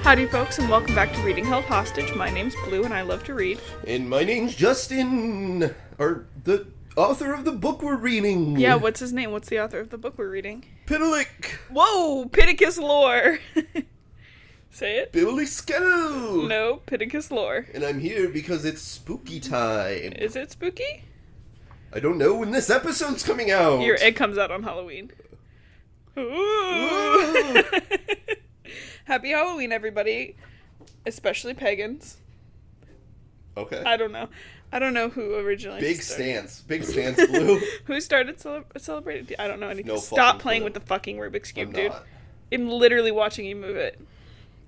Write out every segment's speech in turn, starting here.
Howdy folks, and welcome back to Reading Held Hostage. My name's Blue and I love to read. And my name's Justin, or the author of the book we're reading. Yeah, what's his name? What's the author of the book we're reading? Piddalick. Whoa, Pittacus lore. Say it. Bibbly Skell. No, Pittacus lore. And I'm here because it's spooky time. Is it spooky? I don't know when this episode's coming out. It comes out on Halloween. Ooh. Happy Halloween, everybody. Especially pagans. Okay. I don't know who originally Big started. stance, Blue. Who started celebrating? I don't know anything. No Stop fucking playing clue. with the fucking Rubik's Cube, I'm dude. not. I'm literally watching you move it.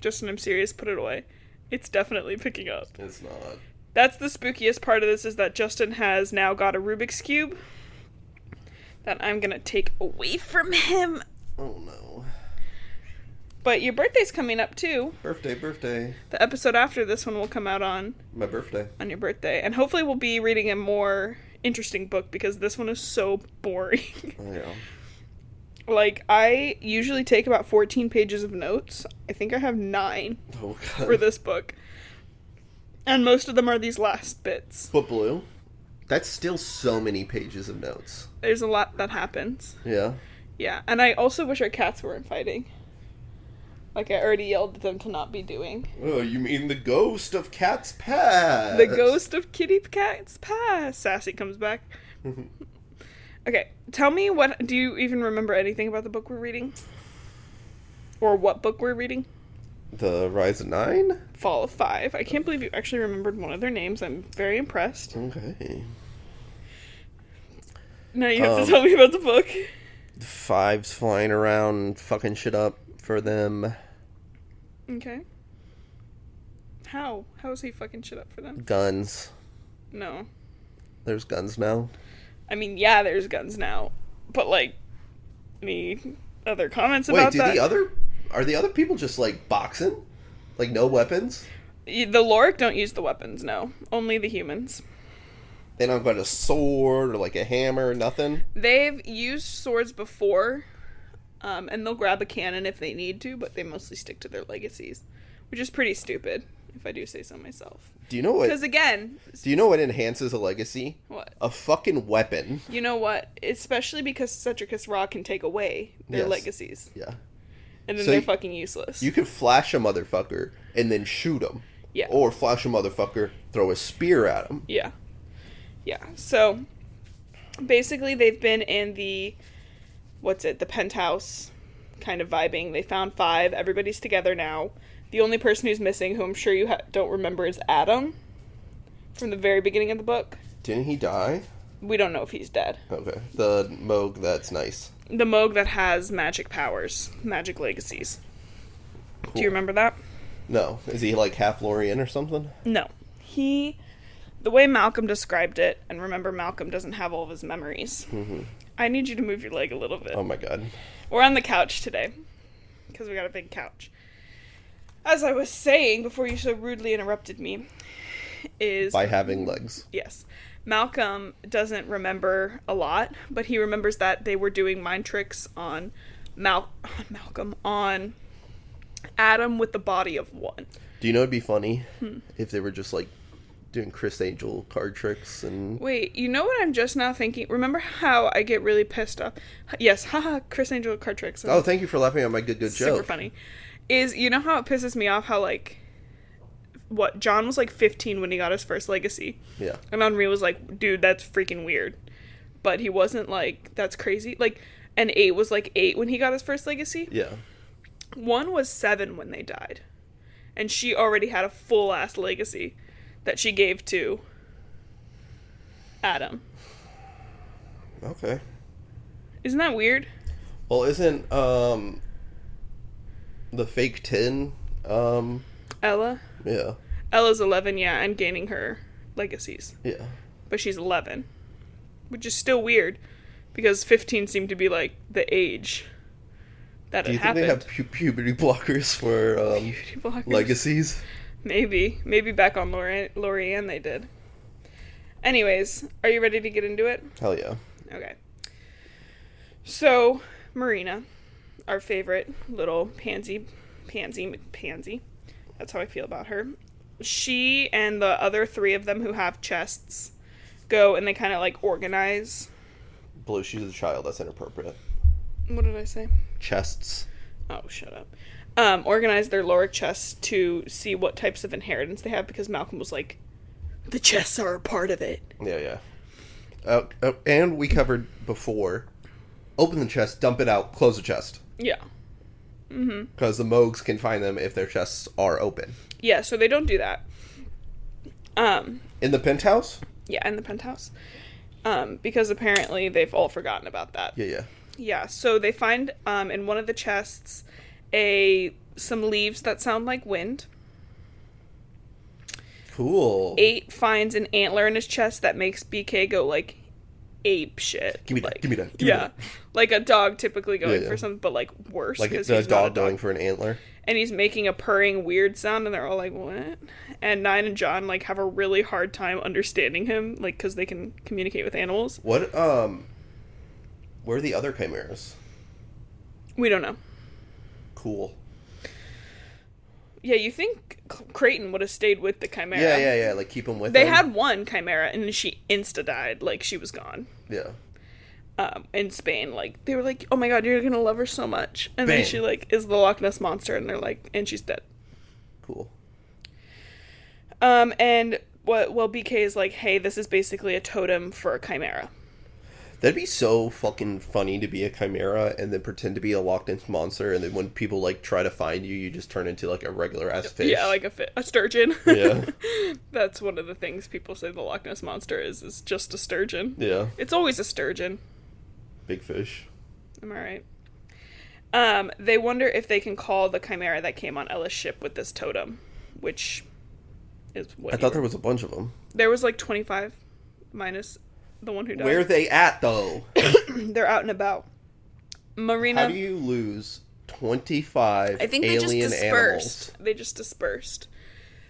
Justin, I'm serious. Put it away. It's definitely picking up. It's not. That's the spookiest part of this, is that Justin has now got a Rubik's Cube that I'm gonna take away from him. Oh no. But your birthday's coming up too. Birthday. The episode after this one will come out on My birthday. your birthday. And hopefully we'll be reading a more interesting book, because this one is so boring. Oh yeah. Like, I usually take about 14 pages of notes. I think I have 9 Oh god. for this book. And most of them are these last bits. But Blue, that's still so many pages of notes. There's a lot that happens. Yeah. Yeah, and I also wish our cats weren't fighting. Like I already yelled at them to not be doing. Oh, you mean the ghost of Cat's Past? The ghost of Kitty Cat's past. Sassy comes back. Okay, tell me, do you even remember anything about the book we're reading? Or what book we're reading? The Rise of 9? Fall of 5. I can't believe you actually remembered one of their names. I'm very impressed. Okay. Now you have to tell me about the book. The 5's flying around, fucking shit up for them. Okay. How? How is he fucking shit up for them? Guns. No. There's guns now. I mean, yeah, there's guns now. But, like, any other comments about that? Are the other people just, like, boxing? Like, no weapons? The Loric don't use the weapons, no. Only the humans. They don't got a sword or, like, a hammer, nothing? They've used swords before, and they'll grab a cannon if they need to, but they mostly stick to their legacies, which is pretty stupid, if I do say so myself. Do you know what? Because, again... Do you know what enhances a legacy? What? A fucking weapon. You know what? Especially because Cetricus Ra can take away their legacies. Yeah. And then So they're fucking useless. You could flash a motherfucker and then shoot him. Yeah. Or flash a motherfucker, throw a spear at him. Yeah. Yeah. So, basically, they've been in the penthouse kind of vibing. They found 5. Everybody's together now. The only person who's missing, who I'm sure you don't remember, is Adam. From the very beginning of the book. Didn't he die? We don't know if he's dead. Okay. The Moog, that's nice. The Moog that has magic powers. Magic legacies. Cool. Do you remember that? No. Is he like half Lorien or something? No. The way Malcolm described it, and remember Malcolm doesn't have all of his memories. Mm-hmm. I need you to move your leg a little bit. Oh my god. We're on the couch today, because we got a big couch. As I was saying before you so rudely interrupted me, is... By having legs. Yes. Malcolm doesn't remember a lot, but he remembers that they were doing mind tricks on on Adam with the body of one. Do you know it'd be funny if they were just like doing Chris Angel card tricks and... Wait, you know what I'm just now thinking? Remember how I get really pissed off? Yes, haha, Chris Angel card tricks. Oh, thank you for laughing at my good joke. Super funny. You know how it pisses me off how, like, John was like 15 when he got his first legacy. Yeah. And Henri was like, dude, that's freaking weird. But he wasn't like, that's crazy. Like, and 8 was like 8 when he got his first legacy. Yeah. 1 was 7 when they died. And she already had a full-ass legacy that she gave to Adam. Okay. Isn't that weird? Well, isn't, the fake 10, Ella? Yeah. Ella's 11, yeah, and gaining her legacies. Yeah. But she's 11. Which is still weird, because 15 seemed to be, like, the age that it happened. Do you think they have puberty blockers for, puberty blockers? legacies? Maybe. Maybe back on Lorien they did. Anyways, are you ready to get into it? Hell yeah. Okay. So, Marina, our favorite little pansy, That's how I feel about her. She and the other 3 of them who have chests go and they kind of like organize. Blue, she's a child. That's inappropriate. What did I say? Chests. Oh, shut up. Organize their Loric chests to see what types of inheritance they have because Malcolm was like, the chests are a part of it. Yeah. And we covered before, open the chest, dump it out, close the chest. Yeah. Mm-hmm. Because the Mogs can find them if their chests are open. Yeah, so they don't do that. In the penthouse? Yeah, in the penthouse. Because apparently they've all forgotten about that. Yeah. Yeah, so they find in one of the chests some leaves that sound like wind. Cool. 8 finds an antler in his chest that makes BK go like ape shit. Give me like, that. Yeah. Like a dog typically going for something, but like worse. Like a dog going for an antler. And he's making a purring weird sound and they're all like, what? And 9 and John like have a really hard time understanding him, like, because they can communicate with animals. What, where are the other chimeras? We don't know. Cool. Yeah, you think Creighton would have stayed with the chimera. Yeah, like keep him with They him. had one chimera and she insta-died, like she was gone. Yeah. In Spain, like, they were like, oh my god, you're gonna love her so much. And Bam. then she, like, is the Loch Ness Monster, and they're like, and she's dead. Cool. And BK is like, hey, this is basically a totem for a chimera. That'd be so fucking funny to be a chimera and then pretend to be a Loch Ness monster, and then when people like try to find you, you just turn into like a regular ass fish. Yeah, like a sturgeon. Yeah. That's one of the things people say the Loch Ness Monster is just a sturgeon. Yeah. It's always a sturgeon. Big fish. Am I right? They wonder if they can call the chimera that came on Ella's ship with this totem, which is what I thought there was a bunch of them. There was like 25 minus the one who died. Where are they at, though? They're out and about. Marina. How do you lose 25 I think they alien just dispersed. animals? They just dispersed.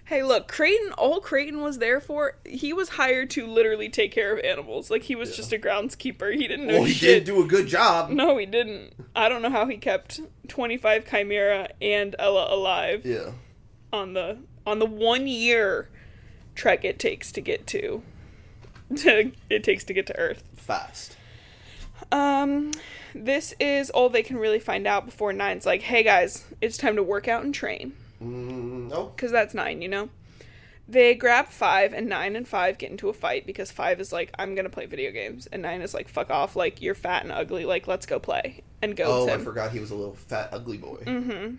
Hey, look, all Creighton was there for, he was hired to literally take care of animals. Like, he was just a groundskeeper. He didn't know Well, he shit. did do a good job. No, he didn't. I don't know how he kept 25 Chimera and Ella alive. Yeah. On the 1 year trek it takes to get to Earth. Fast. This is all they can really find out before 9's like, hey guys, it's time to work out and train. No. Because that's 9, you know? They grab 5, and 9 and 5 get into a fight because 5 is like, I'm gonna play video games. And 9 is like, fuck off, like, you're fat and ugly, like, let's go play. And goads him. I forgot he was a little fat, ugly boy. Mm-hmm.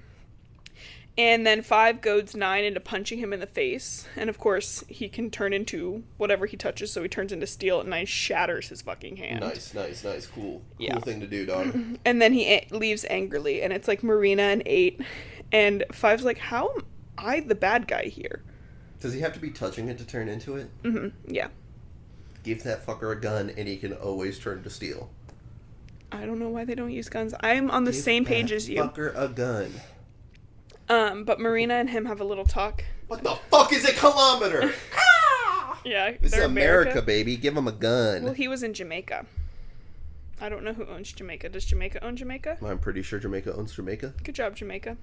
And then 5 goads 9 into punching him in the face. And of course, he can turn into whatever he touches, so he turns into steel, and 9 shatters his fucking hand. Nice. Cool. Yeah. Cool thing to do, dog. And then he leaves angrily, and it's like Marina and 8. And 5's like, how am I the bad guy here? Does he have to be touching it to turn into it? Mm-hmm, yeah. Give that fucker a gun, and he can always turn to steel. I don't know why they don't use guns. I'm on the same page as you. Fucker a gun. But Marina and him have a little talk. What the fuck is a kilometer? Yeah, This is they're America, baby. Give him a gun. Well, he was in Jamaica. I don't know who owns Jamaica. Does Jamaica own Jamaica? I'm pretty sure Jamaica owns Jamaica. Good job, Jamaica.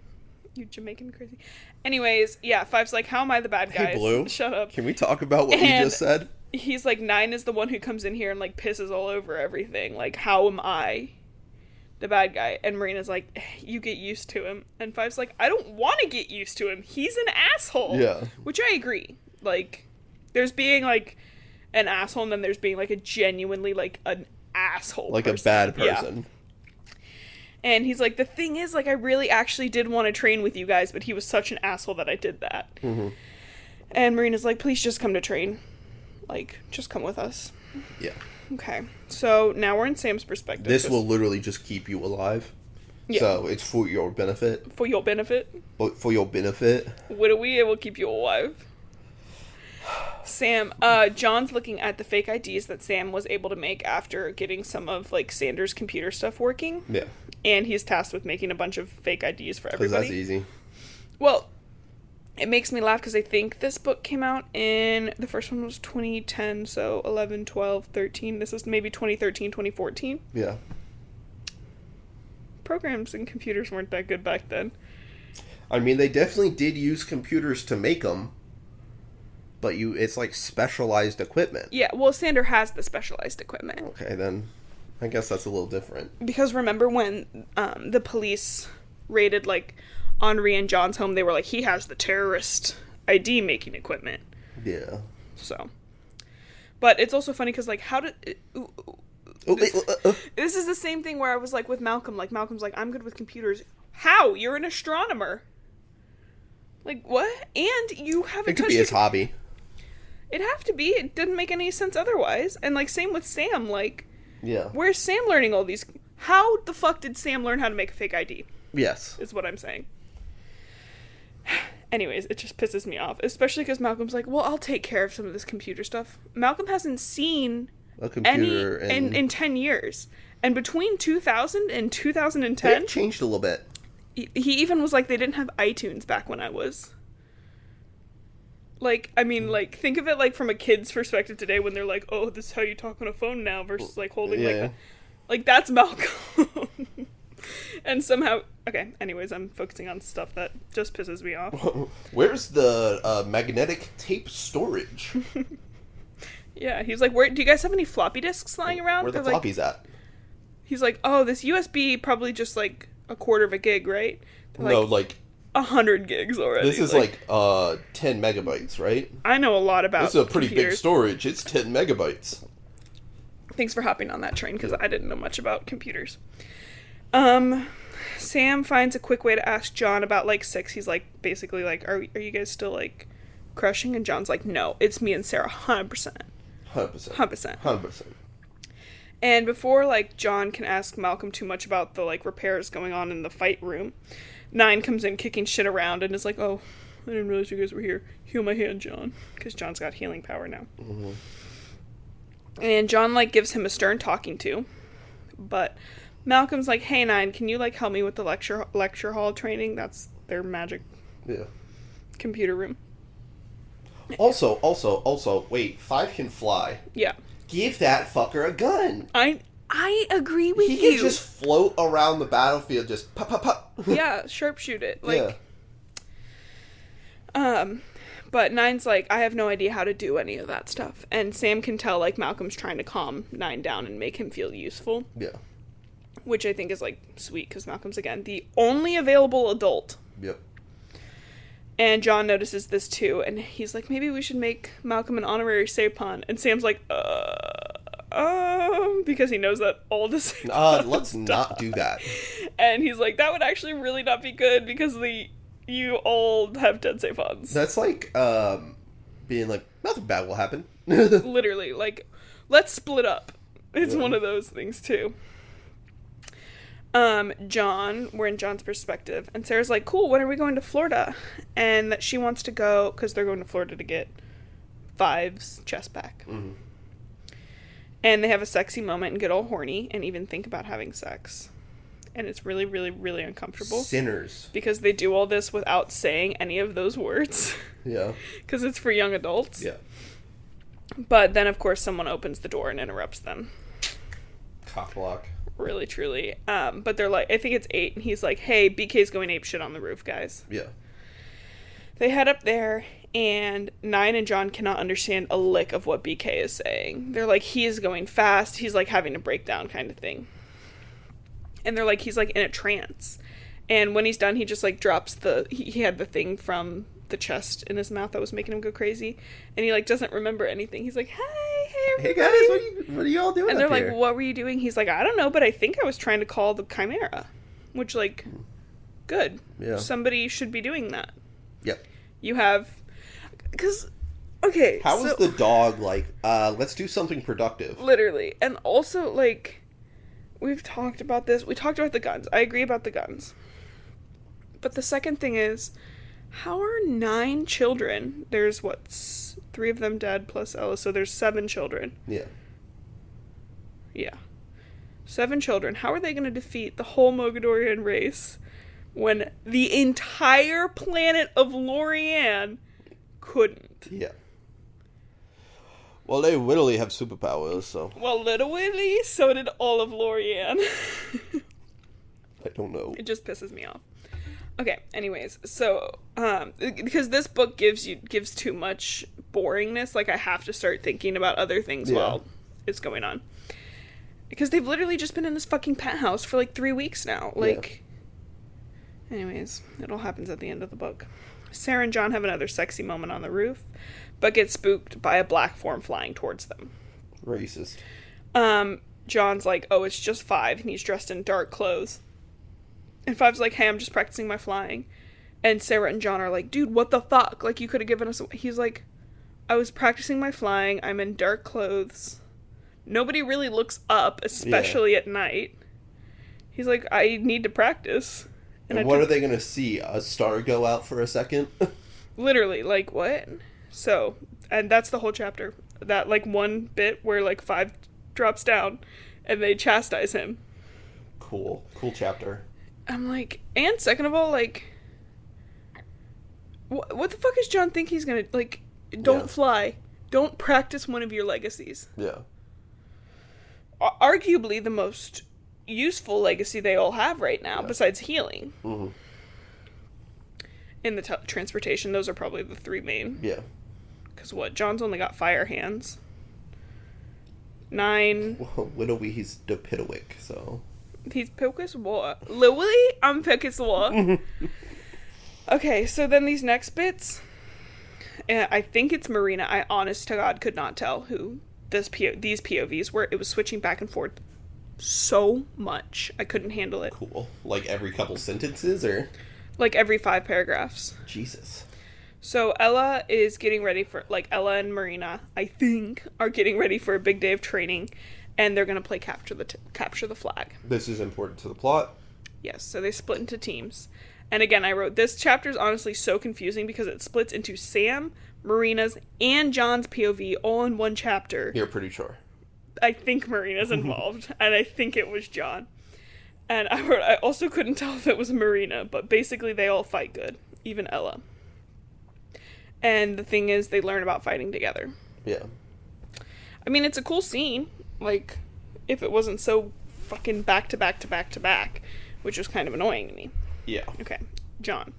You Jamaican crazy. Anyways, yeah, 5's like, how am I the bad guy? Hey, Blue. Shut up. Can we talk about what we just said? He's like, 9 is the one who comes in here and like pisses all over everything. Like, how am I the bad guy? And Marina's like, you get used to him. And 5's like, I don't want to get used to him. He's an asshole. Yeah. Which I agree. Like, there's being like an asshole, and then there's being like a genuinely like an asshole like person. a bad person. Yeah. And he's like, the thing is, like, I really actually did want to train with you guys, but he was such an asshole that I did that. Mm-hmm. And Marina's like, please just come to train. Like, just come with us. Yeah. Okay. So now we're in Sam's perspective. This will literally just keep you alive. Yeah. So it's for your benefit. For your benefit? For your benefit. It will keep you alive. Sam, John's looking at the fake IDs that Sam was able to make after getting some of, like, Sanders' computer stuff working. Yeah. And he's tasked with making a bunch of fake IDs for everybody. Because that's easy. Well, it makes me laugh because I think this book came out the first one was 2010, so 11, 12, 13. This is maybe 2013, 2014. Yeah. Programs and computers weren't that good back then. I mean, they definitely did use computers to make them, but it's like specialized equipment. Yeah, well, Sander has the specialized equipment. Okay, then I guess that's a little different. Because remember when the police raided, like, Henri and John's home, they were like, he has the terrorist ID making equipment. Yeah. So. But it's also funny because, like, how did... This is the same thing where I was, like, with Malcolm. Like, Malcolm's like, I'm good with computers. How? You're an astronomer. Like, what? And you haven't It could be his hobby. It'd have to be. It didn't make any sense otherwise. And, like, same with Sam. Like, yeah. Where's Sam learning all these... How the fuck did Sam learn how to make a fake ID? Yes. Is what I'm saying. Anyways, it just pisses me off. Especially because Malcolm's like, well, I'll take care of some of this computer stuff. Malcolm hasn't seen a computer in 10 years. And between 2000 and 2010... It changed a little bit. He even was like, they didn't have iTunes back when I was... Like, I mean, like, think of it, like, from a kid's perspective today when they're like, oh, this is how you talk on a phone now versus, like, holding, like, that's Malcolm. And somehow... Okay, anyways, I'm focusing on stuff that just pisses me off. Where's the magnetic tape storage? Yeah, he's like, where do you guys have any floppy disks lying around? Where the floppies at? He's like, oh, this USB probably just, like, a quarter of a gig, right? They're like 100 gigs already. This is like 10 megabytes, right? I know a lot about This is a pretty big storage. It's 10 megabytes. Thanks for hopping on that train, because I didn't know much about computers. Sam finds a quick way to ask John about, like, 6. He's like, basically like, are you guys still, like, crushing? And John's like, no, it's me and Sarah, 100%. 100%. And before, like, John can ask Malcolm too much about the, like, repairs going on in the fight room, 9 comes in kicking shit around and is like, oh, I didn't realize you guys were here. Heal my hand, John. Because John's got healing power now. Mm-hmm. And John, like, gives him a stern talking to. But Malcolm's like, hey, 9, can you, like, help me with the lecture hall training? That's their magic computer room. Also, wait, 5 can fly. Yeah. Give that fucker a gun. I agree with you. He can just float around the battlefield, just pop, pop, pop. Yeah, sharpshoot it. Like, but 9's like, I have no idea how to do any of that stuff. And Sam can tell, like, Malcolm's trying to calm 9 down and make him feel useful. Yeah. Which I think is, like, sweet, because Malcolm's, again, the only available adult. Yep. And John notices this, too, and he's like, maybe we should make Malcolm an honorary Sapon. And Sam's like, because he knows that all the Sapons let's not do that. And he's like, that would actually really not be good, because you all have dead Sapons. That's like, being like, nothing bad will happen. Literally, like, let's split up. It's one of those things, too. John, we're in John's perspective, and Sarah's like, cool, when are we going to Florida? And that she wants to go, because they're going to Florida to get 5's chest back. Mm-hmm. And they have a sexy moment and get all horny, and even think about having sex. And it's really, really, really uncomfortable. Sinners. Because they do all this without saying any of those words. Yeah. Because it's for young adults. Yeah. But then, of course, someone opens the door and interrupts them. Cock block. Really, truly. But they're like, I think it's 8, and he's like, hey, BK's going apeshit on the roof, guys. Yeah. They head up there, and 9 and John cannot understand a lick of what BK is saying. They're like, he is going fast, he's like having a breakdown kind of thing. And they're like, he's like in a trance. And when he's done, he just like drops he had the thing from the chest in his mouth that was making him go crazy. And he like doesn't remember anything. He's like, hey everybody. Hey guys, what are you all doing? And they're like, what were you doing? He's like, I don't know, but I think I was trying to call the Chimera. Which, like, good. Yeah. Somebody should be doing that. Yep. You have... Because... Okay, How was the dog like, let's do something productive? Literally. And also, like, we've talked about this. We talked about the guns. I agree about the guns. But the second thing is, how are 9 children? There's, 3 of them dead plus Ella, so there's 7 children. Yeah. Yeah. 7 children. How are they going to defeat the whole Mogadorian race when the entire planet of Lorian couldn't? Yeah. Well, they literally have superpowers, so... Well, literally, so did all of Lorian. I don't know. It just pisses me off. Okay, anyways, so, because this book gives too much boringness, like, I have to start thinking about other things while it's going on. Because they've literally just been in this fucking penthouse for, like, 3 weeks now. Like, anyways, it all happens at the end of the book. Sarah and John have another sexy moment on the roof, but get spooked by a black form flying towards them. Racist. John's like, oh, it's just Five, and he's dressed in dark clothes. And Five's like, hey, I'm just practicing my flying. And Sarah and John are like, dude, what the fuck? Like, you could have given us... He's like, I was practicing my flying. I'm in dark clothes. Nobody really looks up, especially at night. He's like, I need to practice. And what are they going to see? A star go out for a second? Literally, like, what? So, and that's the whole chapter. That, like, one bit where, like, Five drops down and they chastise him. Cool chapter. I'm like, and second of all, like, what the fuck is John think he's gonna, like, don't fly. Don't practice one of your legacies. Yeah. Arguably the most useful legacy they all have right now, besides healing. Mm-hmm. In the transportation, those are probably the three main. Yeah. Because John's only got fire hands. 9. Well, Widowy, he's the Pitawick, so... He's Pocus War. Lily, I'm Pocus War. Okay, so then these next bits, I think it's Marina. I honest to God could not tell who these POVs were. It was switching back and forth so much. I couldn't handle it. Cool. Like every couple sentences, or? Like every 5 paragraphs. Jesus. So Ella is getting ready for, like, Ella and Marina, I think, are getting ready for a big day of training. And they're going to play capture the flag. This is important to the plot. Yes, so they split into teams. And again, I wrote, this chapter is honestly so confusing because it splits into Sam, Marina's, and John's POV all in one chapter. You're pretty sure. I think Marina's involved, and I think it was John. And I wrote, I also couldn't tell if it was Marina, but basically they all fight good, even Ella. And the thing is, they learn about fighting together. Yeah. I mean, it's a cool scene. Like, if it wasn't so fucking back to back to back to back, which was kind of annoying to me. Yeah. Okay, John.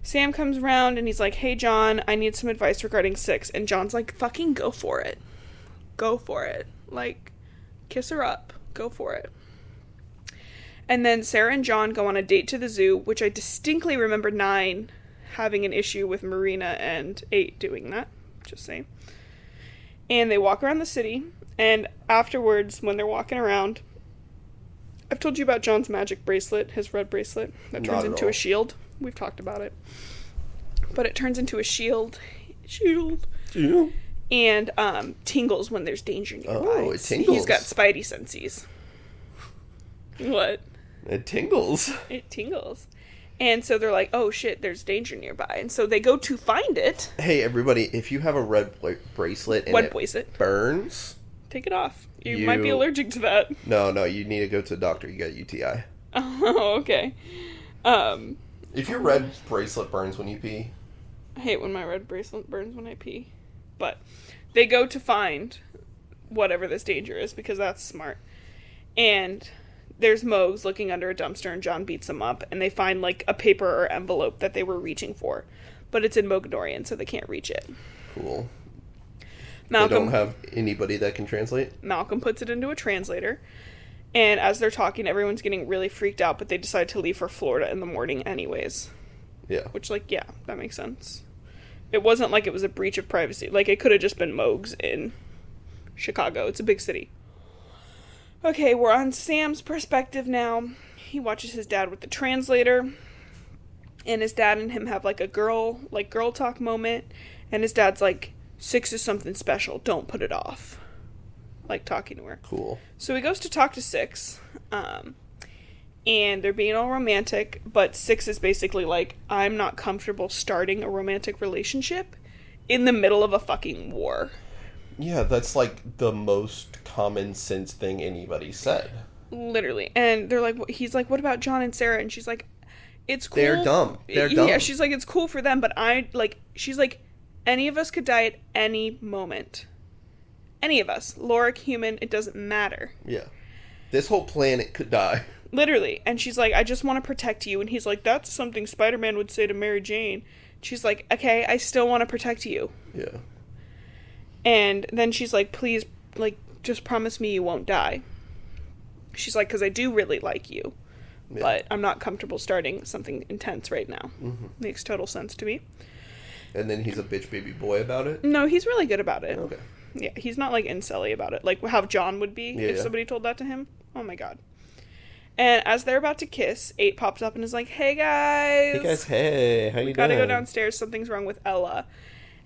Sam comes around and he's like, hey, John, I need some advice regarding 6. And John's like, fucking go for it. Go for it. Like, kiss her up. Go for it. And then Sarah and John go on a date to the zoo, which I distinctly remember 9 having an issue with Marina and 8 doing that. Just saying. And they walk around the city. And afterwards, when they're walking around, I've told you about John's magic bracelet, his red bracelet, that turns into a shield. We've talked about it. But it turns into a shield. Yeah. And tingles when there's danger nearby. Oh, it tingles. He's got spidey senses. What? It tingles. It tingles. And so they're like, oh shit, there's danger nearby. And so they go to find it. Hey, everybody, if you have a red bracelet and it burns... Take it off. You might be allergic to that. No, you need to go to the doctor. You got UTI. Oh, okay. If your red bracelet burns when you pee... I hate when my red bracelet burns when I pee. But they go to find whatever this danger is, because that's smart. And there's Mogs looking under a dumpster, and John beats them up, and they find, like, a paper or envelope that they were reaching for. But it's in Mogadorian, so they can't reach it. Cool. Malcolm, they don't have anybody that can translate? Malcolm puts it into a translator, and as they're talking, everyone's getting really freaked out, but they decide to leave for Florida in the morning anyways. Yeah. Which, like, yeah, that makes sense. It wasn't like it was a breach of privacy. Like, it could have just been Mogs in Chicago. It's a big city. Okay, we're on Sam's perspective now. He watches his dad with the translator, and his dad and him have, like, a girl talk moment, and his dad's like, 6 is something special. Don't put it off. Like, talking to her. Cool. So he goes to talk to 6, and they're being all romantic, but 6 is basically like, I'm not comfortable starting a romantic relationship in the middle of a fucking war. Yeah, that's, like, the most common sense thing anybody said. Literally. And they're like, he's like, what about John and Sarah? And she's like, it's cool. They're dumb. They're dumb. Yeah, she's like, it's cool for them, but she's like, any of us could die at any moment. Any of us. Lorik, human, it doesn't matter. Yeah. This whole planet could die. Literally. And she's like, I just want to protect you. And he's like, that's something Spider-Man would say to Mary Jane. She's like, okay, I still want to protect you. Yeah. And then she's like, please, like, just promise me you won't die. She's like, because I do really like you. Yeah. But I'm not comfortable starting something intense right now. Mm-hmm. Makes total sense to me. And then he's a bitch baby boy about it? No, he's really good about it. Okay. Yeah, he's not, like, incelly about it. Like how John would be if somebody told that to him. Oh, my God. And as they're about to kiss, 8 pops up and is like, hey, guys. Hey, guys, hey. How you doing? We gotta go downstairs. Something's wrong with Ella.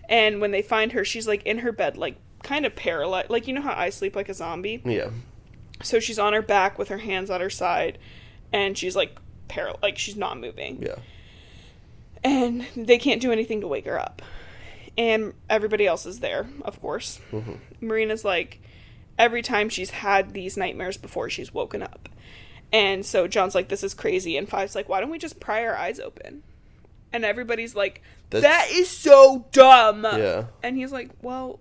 And when they find her, she's, like, in her bed, like, kind of paralyzed. Like, you know how I sleep like a zombie? Yeah. So she's on her back with her hands at her side. And she's, like, like, she's not moving. Yeah. And they can't do anything to wake her up. And everybody else is there, of course. Mm-hmm. Marina's like, every time she's had these nightmares before, she's woken up. And so John's like, this is crazy. And Five's like, why don't we just pry our eyes open? And everybody's like, that is so dumb. Yeah. And he's like, well,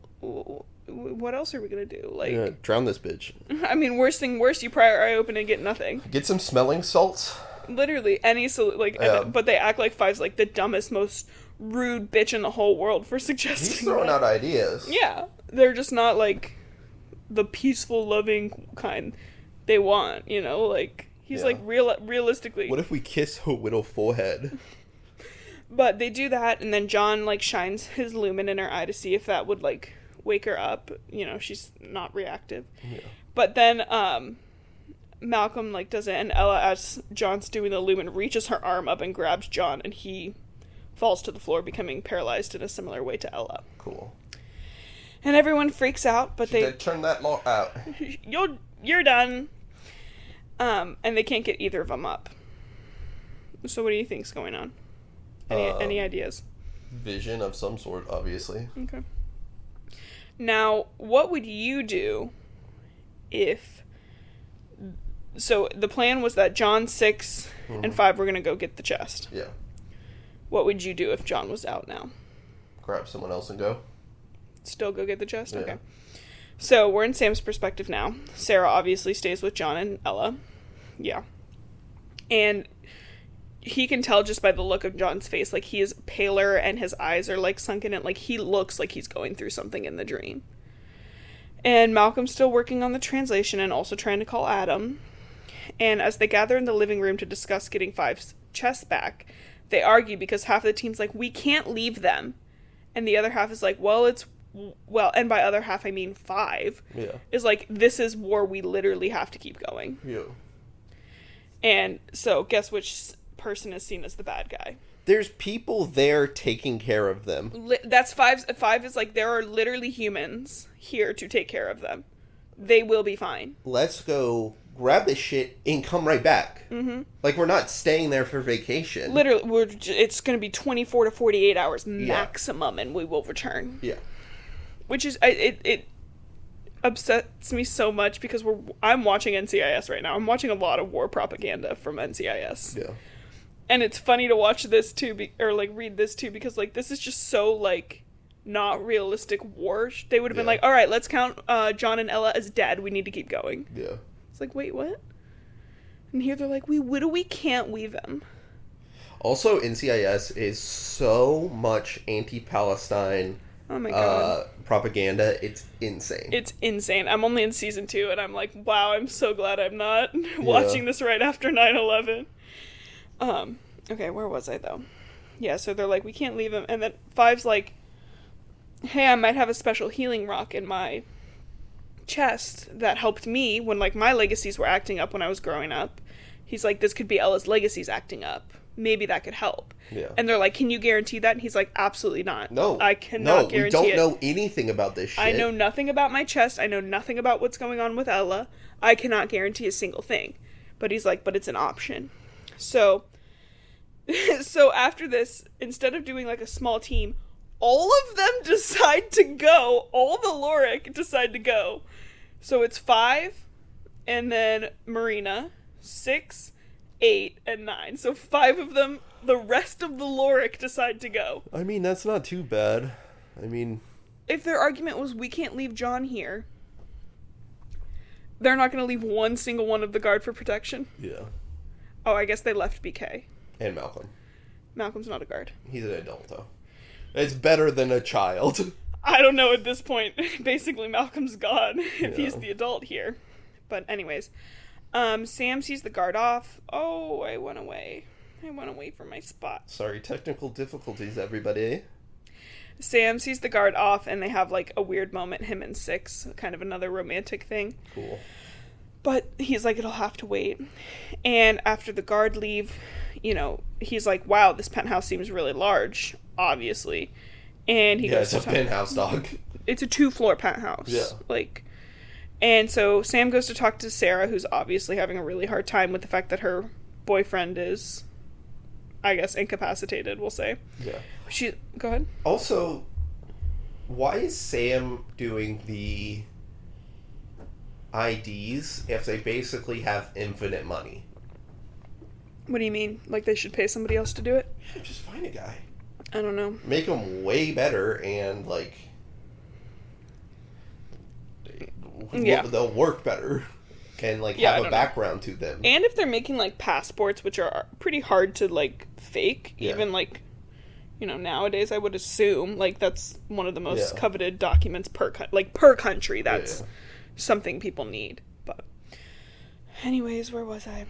what else are we going to do? Like, yeah, drown this bitch. I mean, worst thing worse, you pry our eye open and get nothing. Get some smelling salts. Literally, but they act like Five's like the dumbest, most rude bitch in the whole world for suggesting He's throwing out ideas. Yeah. They're just not, like, the peaceful, loving kind they want, you know? Like, he's like, realistically. What if we kiss her little forehead? But they do that, and then John, like, shines his lumen in her eye to see if that would, like, wake her up. You know, she's not reactive. Yeah. But then, Malcolm, like, does it, and Ella, as John's doing the lumen, reaches her arm up and grabs John, and he falls to the floor, becoming paralyzed in a similar way to Ella. Cool. And everyone freaks out, but they turn that law out. You're done. And they can't get either of them up. So what do you think's going on? Any ideas? Vision of some sort, obviously. Okay. Now, what would you do if... So, the plan was that John, 6, and 5 were going to go get the chest. Yeah. What would you do if John was out now? Grab someone else and go. Still go get the chest? Yeah. Okay. So, we're in Sam's perspective now. Sarah obviously stays with John and Ella. Yeah. And he can tell just by the look of John's face, like, he is paler and his eyes are, like, sunken in. Like, he looks like he's going through something in the dream. And Malcolm's still working on the translation and also trying to call Adam. And as they gather in the living room to discuss getting Five's chest back, they argue because half of the team's like, we can't leave them. And the other half is like, and by other half I mean 5. Yeah. Is like, this is war, we literally have to keep going. Yeah. And so, guess which person is seen as the bad guy? There's people there taking care of them. That's 5. 5 is like, there are literally humans here to take care of them. They will be fine. Let's go grab this shit and come right back. Mm-hmm. Like, we're not staying there for vacation. Literally, it's going to be 24 to 48 hours maximum, and we will return. Yeah. Which is, it upsets me so much because I'm watching NCIS right now. I'm watching a lot of war propaganda from NCIS. Yeah. And it's funny to watch this too, read this too, because, like, this is just so, like, not realistic war. They would have been like, all right, let's count John and Ella as dead. We need to keep going. Yeah. It's like, wait, what? And here they're like, we can't leave them. Also, NCIS is so much anti-Palestine oh my God. Propaganda. It's insane. It's insane. I'm only in season 2, and I'm like, wow, I'm so glad I'm not watching this right after 9/11. Okay, where was I, though? Yeah, so they're like, we can't leave him. And then 5's like, hey, I might have a special healing rock in my chest that helped me when, like, my legacies were acting up when I was growing up. He's like, this could be Ella's legacies acting up. Maybe that could help. Yeah. And they're like, can you guarantee that? And he's like, absolutely not. No. I cannot guarantee it. We don't know anything about this shit. I know nothing about my chest. I know nothing about what's going on with Ella. I cannot guarantee a single thing. But he's like, but it's an option. So after this, instead of doing, like, a small team, all of them decide to go. All the Lorik decide to go. So it's 5, and then Marina, 6, 8, and 9. So 5 of them, the rest of the Lorik decide to go. I mean, that's not too bad. I mean... If their argument was, we can't leave John here, They're not going to leave one single one of the guard for protection? Yeah. Oh, I guess they left BK. And Malcolm. Malcolm's not a guard. He's an adult, though. It's better than a child. I don't know at this point. Basically, Malcolm's gone if he's the adult here. But anyways, Sam sees the guard off. Oh, I went away. I went away from my spot. Sorry, technical difficulties, everybody. Sam sees the guard off, and they have, like, a weird moment, him and Six, kind of another romantic thing. Cool. But he's like, it'll have to wait. And after the guard leave, you know, he's like, wow, this penthouse seems really large, obviously. And he goes it's a penthouse, dog. It's a 2-floor penthouse. Yeah. Like, and so Sam goes to talk to Sarah, who's obviously having a really hard time with the fact that her boyfriend is, I guess, incapacitated, we'll say. Yeah. Go ahead. Also, why is Sam doing the IDs if they basically have infinite money? What do you mean? Like they should pay somebody else to do it? Yeah, just find a guy. I don't know. Make them way better and, like... They'll work better. And, like, have a background to them. And if they're making, like, passports, which are pretty hard to, like, fake, even, like... You know, nowadays I would assume, like, that's one of the most coveted documents per country. That's something people need. But anyways, where was I?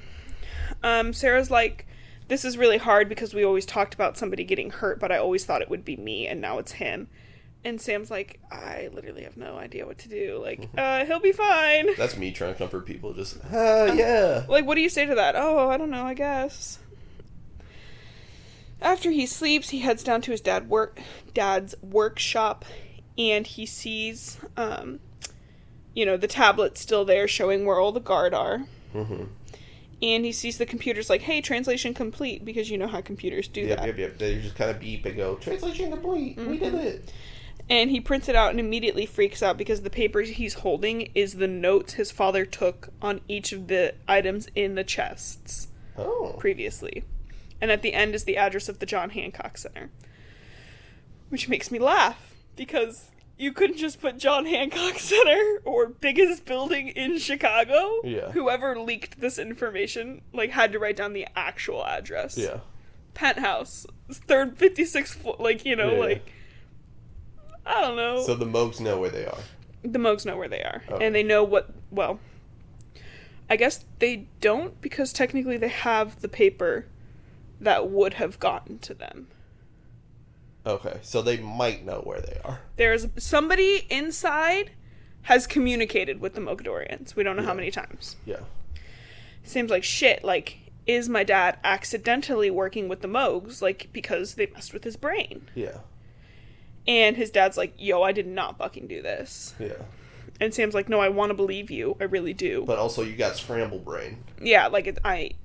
Sarah's like, this is really hard because we always talked about somebody getting hurt, but I always thought it would be me, and now it's him. And Sam's like, I literally have no idea what to do. Like, he'll be fine. That's me trying to comfort people. Just, yeah. Like, what do you say to that? Oh, I don't know, I guess. After he sleeps, he heads down to his dad's workshop, and he sees, you know, the tablet still there showing where all the guard are. Mm-hmm. And he sees the computer's like, hey, translation complete, because you know how computers do that. Yep. They just kind of beep and go, translation complete, we did it. And he prints it out and immediately freaks out because the paper he's holding is the notes his father took on each of the items in the chests previously. And at the end is the address of the John Hancock Center. Which makes me laugh, because you couldn't just put John Hancock Center or biggest building in Chicago. Yeah. Whoever leaked this information, like, had to write down the actual address. Yeah. Penthouse. Third 56th floor. Like, you know, like... I don't know. So the Mogs know where they are. The Mogs know where they are. Okay. And they know what... Well, I guess they don't, because technically they have the paper that would have gotten to them. Okay, so they might know where they are. There's somebody inside has communicated with the Mogadorians. We don't know how many times. Yeah. Seems like shit. Like, is my dad accidentally working with the Mogs? Like, because they messed with his brain. Yeah. And his dad's like, yo, I did not fucking do this. Yeah. And Sam's like, no, I want to believe you. I really do. But also, you got scramble brain. Yeah, like,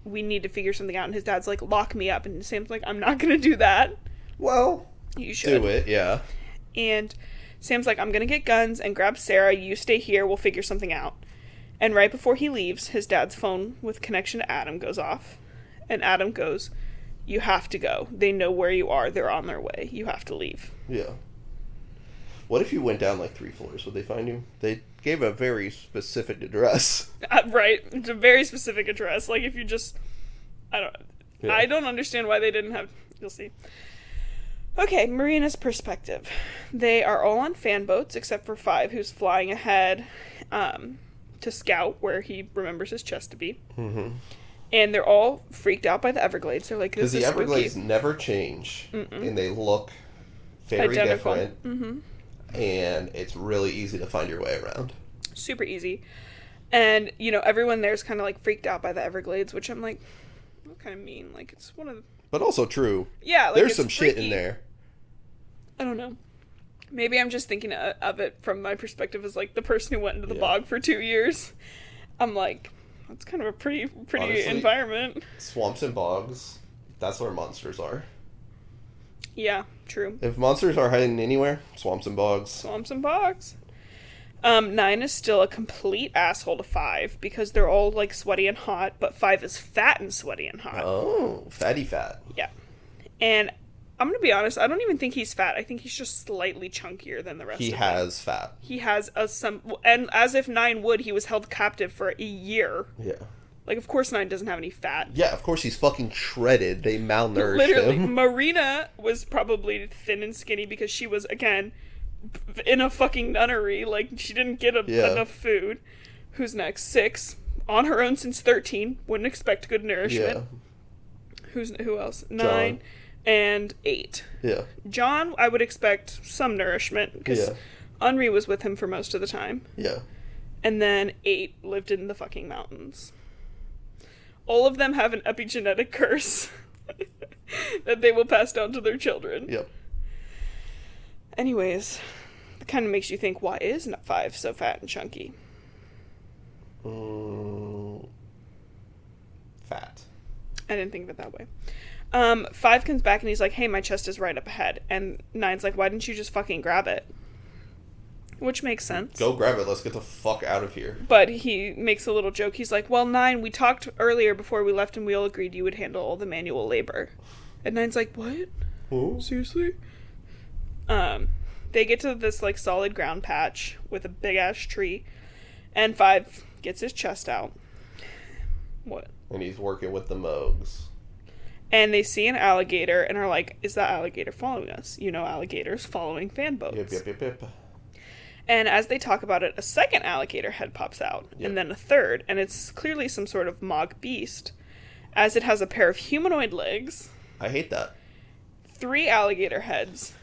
we need to figure something out. And his dad's like, lock me up. And Sam's like, I'm not going to do that. Well, you should. Do it, yeah. And Sam's like, I'm going to get guns and grab Sarah. You stay here. We'll figure something out. And right before he leaves, his dad's phone with connection to Adam goes off. And Adam goes, you have to go. They know where you are. They're on their way. You have to leave. Yeah. What if you went down like 3 floors? Would they find you? They gave a very specific address. Right. It's a very specific address. Like, if you just... I don't understand why they didn't have... You'll see. Okay, Marina's perspective. They are all on fan boats, except for Five, who's flying ahead to scout where he remembers his chest to be. Mm-hmm. And they're all freaked out by the Everglades. They're like, this is because the Everglades spooky. never change. And they look very identical. Different. Mm-hmm. And it's really easy to find your way around. Super easy. And, you know, everyone there's kind of, like, freaked out by the Everglades, which I'm like, what kind of mean? Like, it's one of the... But also true. Yeah, like, there's it's some freaky. shit in there. I don't know. Maybe I'm just thinking of it from my perspective as, like, the person who went into the bog for 2 years. I'm like, that's kind of a pretty honestly, environment. Swamps and bogs, that's where monsters are. Yeah, true. If monsters are hiding anywhere, swamps and bogs. Swamps and bogs. 9 is still a complete asshole to 5 because they're all, like, sweaty and hot, but 5 is fat and sweaty and hot. Oh, fatty fat. Yeah. And I'm gonna be honest, I don't even think he's fat. I think he's just slightly chunkier than the rest of them. He has fat. He has and as if Nine would, he was held captive for a year. Yeah. Like, of course Nine doesn't have any fat. Yeah, of course he's fucking shredded. They malnourished Literally, him. Marina was probably thin and skinny because she was, again, in a fucking nunnery. Like, she didn't get enough food. Who's next? 6. On her own since 13. Wouldn't expect good nourishment. Yeah. Who else? 9. John. And 8. Yeah. John, I would expect some nourishment because Henri was with him for most of the time. Yeah. And then 8 lived in the fucking mountains. All of them have an epigenetic curse that they will pass down to their children. Yep. Anyways, it kind of makes you think, why is 5 so fat and chunky? Fat. I didn't think of it that way. 5 comes back and he's like, hey, my chest is right up ahead. And 9's like, why didn't you just fucking grab it? Which makes sense. Go grab it. Let's get the fuck out of here. But he makes a little joke. He's like, well, 9, we talked earlier before we left and we all agreed you would handle all the manual labor. And 9's like, what? Oh? Seriously? They get to this, like, solid ground patch with a big-ass tree. And 5 gets his chest out. What? And he's working with the Moogs. And they see an alligator and are like, is that alligator following us? You know, alligators following fan boats. Yep. And as they talk about it, a second alligator head pops out, and then a third, and it's clearly some sort of Mog beast, as it has a pair of humanoid legs. I hate that. 3 alligator heads,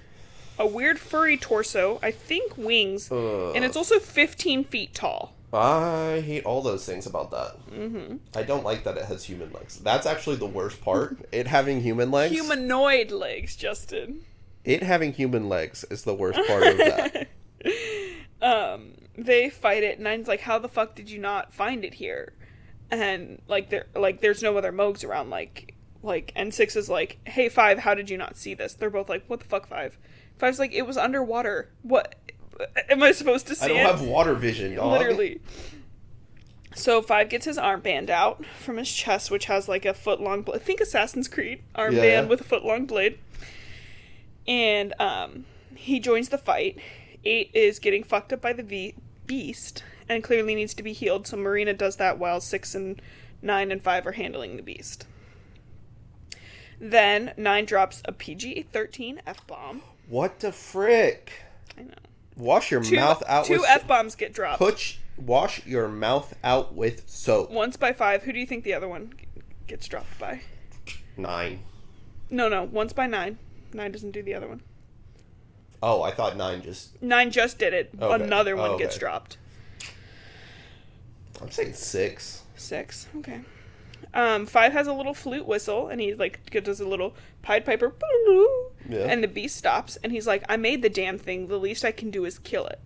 a weird furry torso, I think wings, and it's also 15 feet tall. I hate all those things about that. Mm-hmm. I don't like that it has human legs. That's actually the worst part. It having human legs. Humanoid legs, Justin. It having human legs is the worst part of that. They fight it, and 9's like, how the fuck did you not find it here? And, there's no other Moogs around, and 6 is like, hey, 5, how did you not see this? They're both like, what the fuck, 5? 5's like, it was underwater. What? Am I supposed to see it? I don't have water vision, dog. Literally. So 5 gets his armband out from his chest, which has, like, a foot-long blade. Think Assassin's Creed armband with a foot-long blade. And, he joins the fight. 8 is getting fucked up by the beast and clearly needs to be healed, so Marina does that while 6 and 9 and 5 are handling the beast. Then 9 drops a PG-13 F-bomb. What the frick? I know. Wash your mouth out with... 2 F-bombs get dropped. Wash your mouth out with soap. Once by 5. Who do you think the other one gets dropped by? 9. No. Once by 9. 9 doesn't do the other one. Oh, I thought 9 just... 9 just did it. Okay. Another one gets dropped. I'm saying 6. 6. Okay. 5 has a little flute whistle, and he, does a little Pied Piper. Yeah. And the beast stops, and he's like, I made the damn thing. The least I can do is kill it.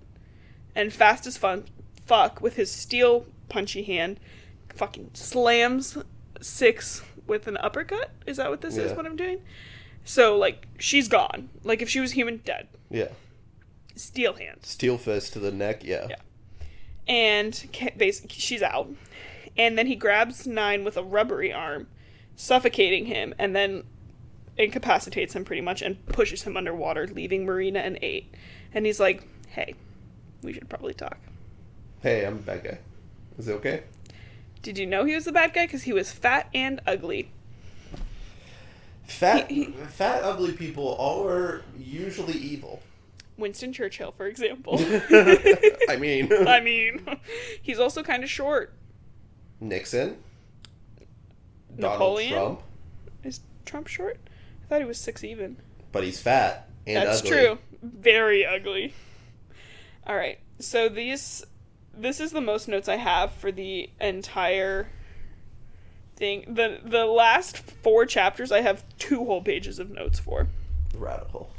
And fast as fuck, with his steel punchy hand, fucking slams 6 with an uppercut. Is that what this is, what I'm doing? So, she's gone. If she was human, dead. Yeah. Steel hand. Steel fist to the neck, yeah. And basically, she's out. And then he grabs 9 with a rubbery arm, suffocating him, and then incapacitates him pretty much and pushes him underwater, leaving Marina and 8. And he's like, hey, we should probably talk. Hey, I'm a bad guy. Is it okay? Did you know he was the bad guy? Because he was fat and ugly. Fat, ugly people are usually evil. Winston Churchill, for example. I mean, he's also kind of short. Nixon. Napoleon? Donald Trump. Is Trump short? I thought he was 6 even. But he's fat and That's ugly. true. Very ugly. All right. So this is the most notes I have for the entire thing. The last 4 chapters I have 2 whole pages of notes for. Radical.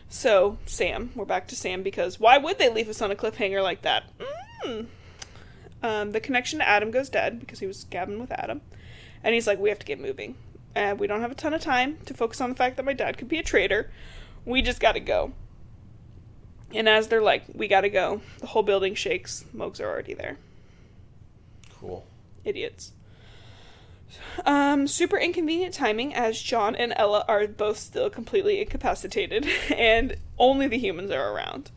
So, Sam. We're back to Sam because why would they leave us on a cliffhanger like that? The connection to Adam goes dead because he was gabbing with Adam. And he's like, we have to get moving. And we don't have a ton of time to focus on the fact that my dad could be a traitor. We just gotta go. And as they're like, we gotta go, the whole building shakes. Moogs are already there. Cool. Idiots. Super inconvenient timing as John and Ella are both still completely incapacitated and only the humans are around.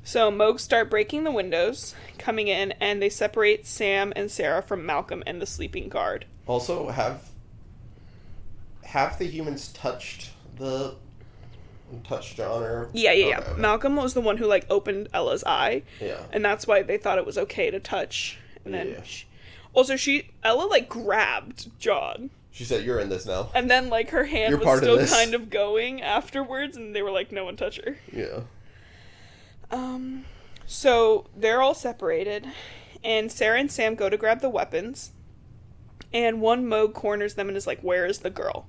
So Moog start breaking the windows, coming in, and they separate Sam and Sarah from Malcolm and the sleeping guard. Also, have the humans touched John or... Yeah. Okay. Malcolm was the one who, like, opened Ella's eye. Yeah. And that's why they thought it was okay to touch. And then Yeah. Ella, like, grabbed John. She said, "You're in this now." And then, like, her hand was still kind of going afterwards, and they were like, no one touch her. Yeah. So they're all separated, and Sarah and Sam go to grab the weapons, and one Moog corners them and is like, "Where is the girl?"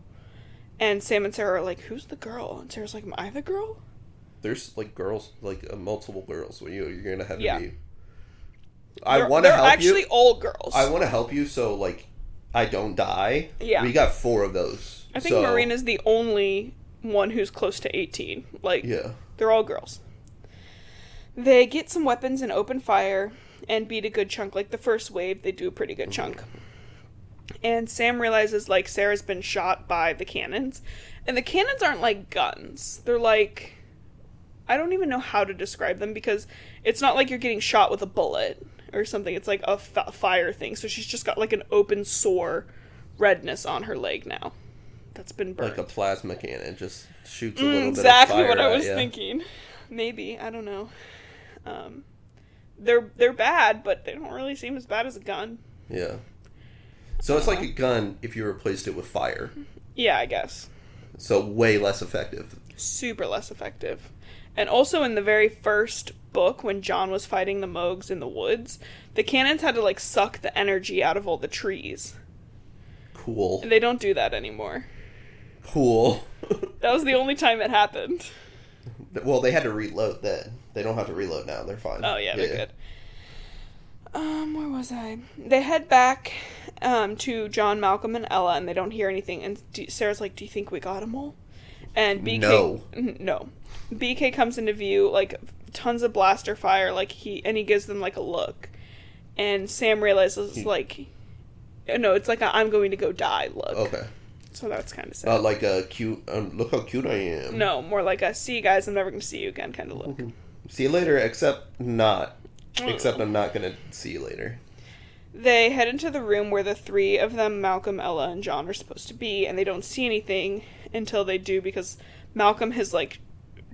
And Sam and Sarah are like, "Who's the girl?" And Sarah's like, "Am I the girl?" There's, like, girls, like, multiple girls, so you're gonna have to be... I want to help you. They're actually all girls. I want to help you so, like, I don't die. Yeah. We got 4 of those. I think Marina's the only one who's close to 18. Like, yeah. They're all girls. They get some weapons and open fire and beat a good chunk. Like, the first wave, they do a pretty good chunk. And Sam realizes, like, Sarah's been shot by the cannons. And the cannons aren't, like, guns. They're, like... I don't even know how to describe them because it's not like you're getting shot with a bullet or something. It's like a fire thing. So she's just got, like, an open sore redness on her leg now. That's been burnt. Like a plasma cannon. Just shoots a little bit of fire. Exactly what I was thinking. Maybe. I don't know. They're bad, but they don't really seem as bad as a gun. Yeah. So it's like a gun if you replaced it with fire. Yeah, I guess. So way less effective. Super less effective. And also in the very first book, when John was fighting the Moogs in the woods, the cannons had to, like, suck the energy out of all the trees. Cool. And they don't do that anymore. Cool. That was the only time it happened. Well, they had to reload then. They don't have to reload now. They're fine. Oh, yeah, they're good. Where was I? They head back to John, Malcolm, and Ella, and they don't hear anything. And Sarah's like, "Do you think we got them all?" And BK... No. BK comes into view, like, tons of blaster fire, like, he gives them, like, a look. And Sam realizes, like... No, it's like a "I'm going to go die" look. Okay. So that's kind of sad. Not like a cute, look how cute I am. No, more like a "see you guys, I'm never going to see you again" kind of look. See you later, except not. Except I'm not going to see you later. They head into the room where the 3 of them, Malcolm, Ella, and John, are supposed to be, and they don't see anything until they do, because Malcolm has, like,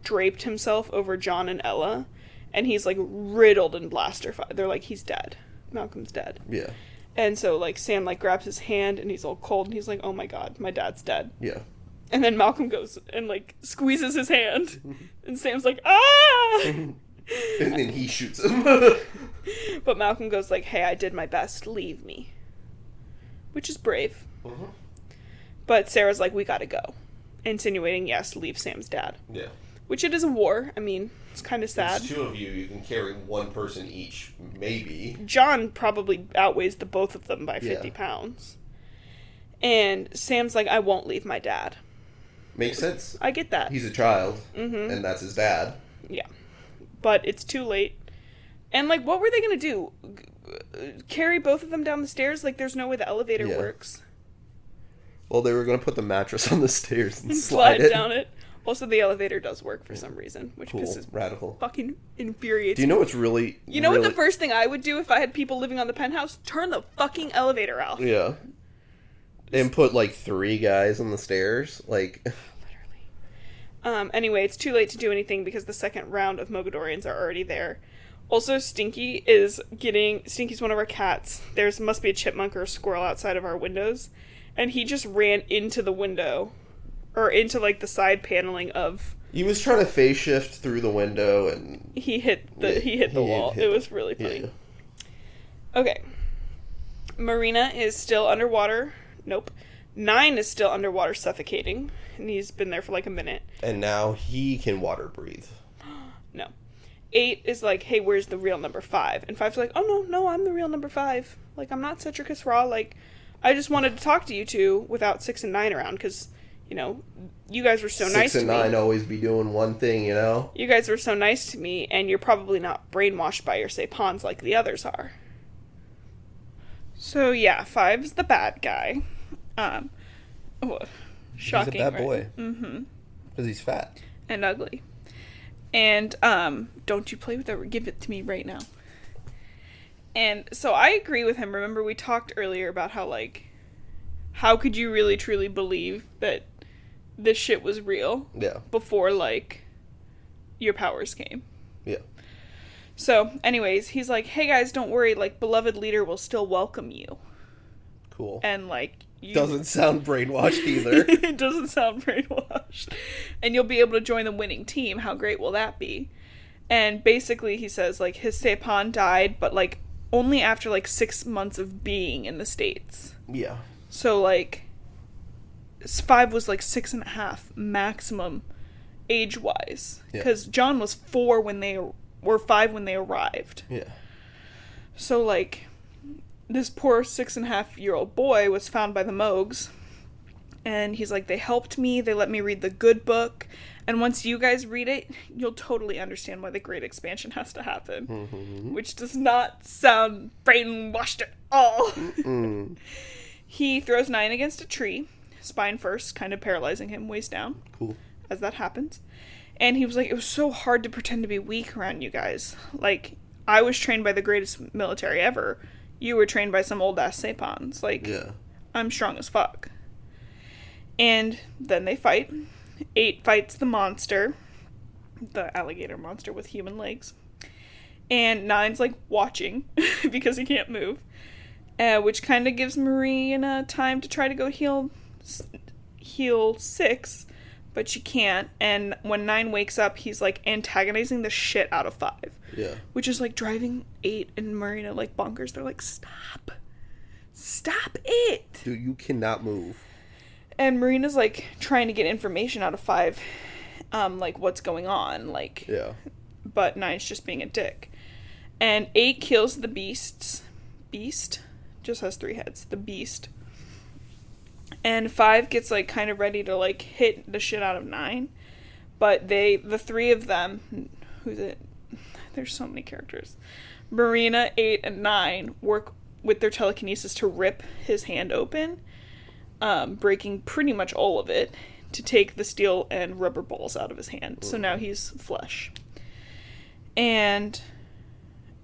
draped himself over John and Ella, and he's, like, riddled in blaster fire. They're like, he's dead. Malcolm's dead. Yeah. And so, like, Sam, like, grabs his hand, and he's all cold, and he's like, "Oh my god, my dad's dead." Yeah. And then Malcolm goes and, like, squeezes his hand, and Sam's like, "Ah!" And then he shoots him. But Malcolm goes like, "Hey, I did my best, leave me." Which is brave. Mm-hmm. But Sarah's like, "We gotta go." Insinuating, yes, leave Sam's dad. Yeah. Which it is a war. I mean, it's kind of sad. It's 2 of you. You can carry 1 person each, maybe. John probably outweighs the both of them by 50 pounds. And Sam's like, "I won't leave my dad." Makes sense. I get that. He's a child, and that's his dad. Yeah. But it's too late. And, like, what were they going to do? Carry both of them down the stairs? Like, there's no way the elevator works. Well, they were going to put the mattress on the stairs and slide down it. Also, the elevator does work for some reason, which pisses radical. Fucking infuriates. Do you know what's really... You know what the first thing I would do if I had people living on the penthouse? Turn the fucking elevator off. Yeah. And put, like, 3 guys on the stairs. Like... Literally. Anyway, it's too late to do anything because the second round of Mogadorians are already there. Also, Stinky's one of our cats. Must be a chipmunk or a squirrel outside of our windows. And he just ran into the window. Or into, like, the side paneling of... He was trying to phase shift through the window and... He hit the wall. It was really funny. Yeah. Okay. Marina is still underwater. Nope. 9 is still underwater suffocating. And he's been there for, like, a minute. And now he can water breathe. No. 8 is like, "Hey, where's the real number 5? And 5's like, "Oh, no, I'm the real number 5. Like, I'm not Citricus Raw. Like, I just wanted to talk to you 2 without 6 and 9 around because, you know, you guys were so nice to me. 6 and 9 always be doing one thing, you know? You guys were so nice to me, and you're probably not brainwashed by your Sapons like the others are." So, yeah, 5's the bad guy. Oh, He's shocking, a bad right? boy. Mm-hmm. Because he's fat. And ugly. And, don't you play with it, give it to me right now. And so I agree with him. Remember, we talked earlier about how, like, how could you really truly believe that this shit was real? Yeah. Before, like, your powers came. Yeah. So, anyways, he's like, hey guys, don't worry, like, beloved leader will still welcome you. Cool. And, like, you... Doesn't sound brainwashed either. It doesn't sound brainwashed. And you'll be able to join the winning team. How great will that be? And basically, he says, like, his Sepan died, but, like, only after, like, 6 months of being in the States. Yeah. So, like, 5 was, like, 6.5 maximum age-wise. Because John was 4 when they... or 5 when they arrived. Yeah. So, like, this poor 6.5-year-old boy was found by the Moogs. And he's like, they helped me. They let me read the good book. And once you guys read it, you'll totally understand why the Great Expansion has to happen. Mm-hmm. Which does not sound brainwashed at all. He throws 9 against a tree, spine first, kind of paralyzing him waist down. Cool. As that happens. And he was like, it was so hard to pretend to be weak around you guys. Like, I was trained by the greatest military ever. You were trained by some old-ass Sepons. Like, yeah. I'm strong as fuck. And then they fight. 8 fights the monster. The alligator monster with human legs. And 9's, like, watching because he can't move. Which kind of gives Marina time to try to go heal 6. But she can't. And when 9 wakes up, he's, like, antagonizing the shit out of 5. Yeah. Which is, like, driving 8 and Marina, like, bonkers. They're like, stop. Stop it. Dude, you cannot move. And Marina's, like, trying to get information out of 5. Like, what's going on. Like, yeah. But 9's just being a dick. And 8 kills the beasts. Beast? Just has 3 heads. The beast. And 5 gets, like, kind of ready to, like, hit the shit out of 9. But the 3 of them, who's it? There's so many characters. Marina, 8, and 9 work with their telekinesis to rip his hand open, breaking pretty much all of it, to take the steel and rubber balls out of his hand. So now he's flesh. And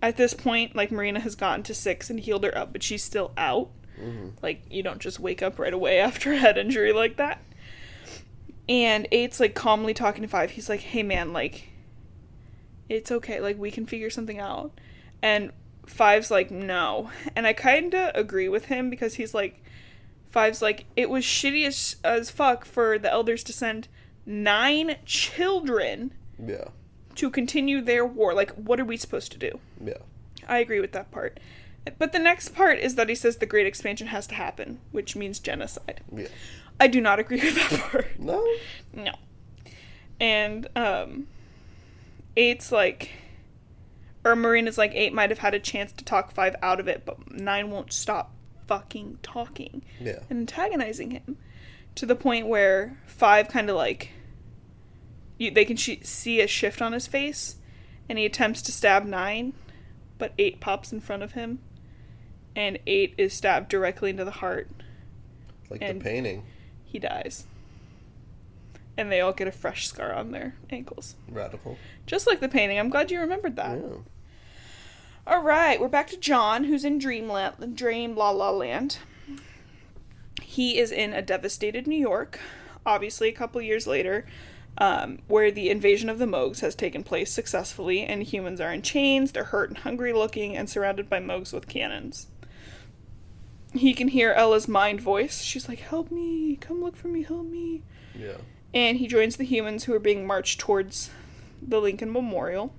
at this point, like, Marina has gotten to 6 and healed her up, but she's still out. Mm-hmm. Like, you don't just wake up right away after a head injury like that. And 8's, like, calmly talking to 5. He's like, hey, man, like, it's okay. Like, we can figure something out. And 5's like, no. And I kind of agree with him because he's like, 5's like, it was shitty as fuck for the elders to send 9 children to continue their war. Like, what are we supposed to do? Yeah. I agree with that part. But the next part is that he says the Great Expansion has to happen, which means genocide. Yeah. I do not agree with that part. No? No. And, 8's like, or Marina's like, 8 might have had a chance to talk 5 out of it, but 9 won't stop fucking talking. Yeah. And antagonizing him. To the point where 5 kind of like, they can see a shift on his face, and he attempts to stab 9, but 8 pops in front of him. And 8 is stabbed directly into the heart. Like the painting. He dies. And they all get a fresh scar on their ankles. Radical. Just like the painting. I'm glad you remembered that. Yeah. Alright, we're back to John, who's in Dream La La Land. He is in a devastated New York, obviously a couple years later, where the invasion of the Moogs has taken place successfully, and humans are in chains, they're hurt and hungry looking, and surrounded by Moogs with cannons. He can hear Ella's mind voice. She's like, help me, come look for me, help me. Yeah. And he joins the humans who are being marched towards the Lincoln Memorial,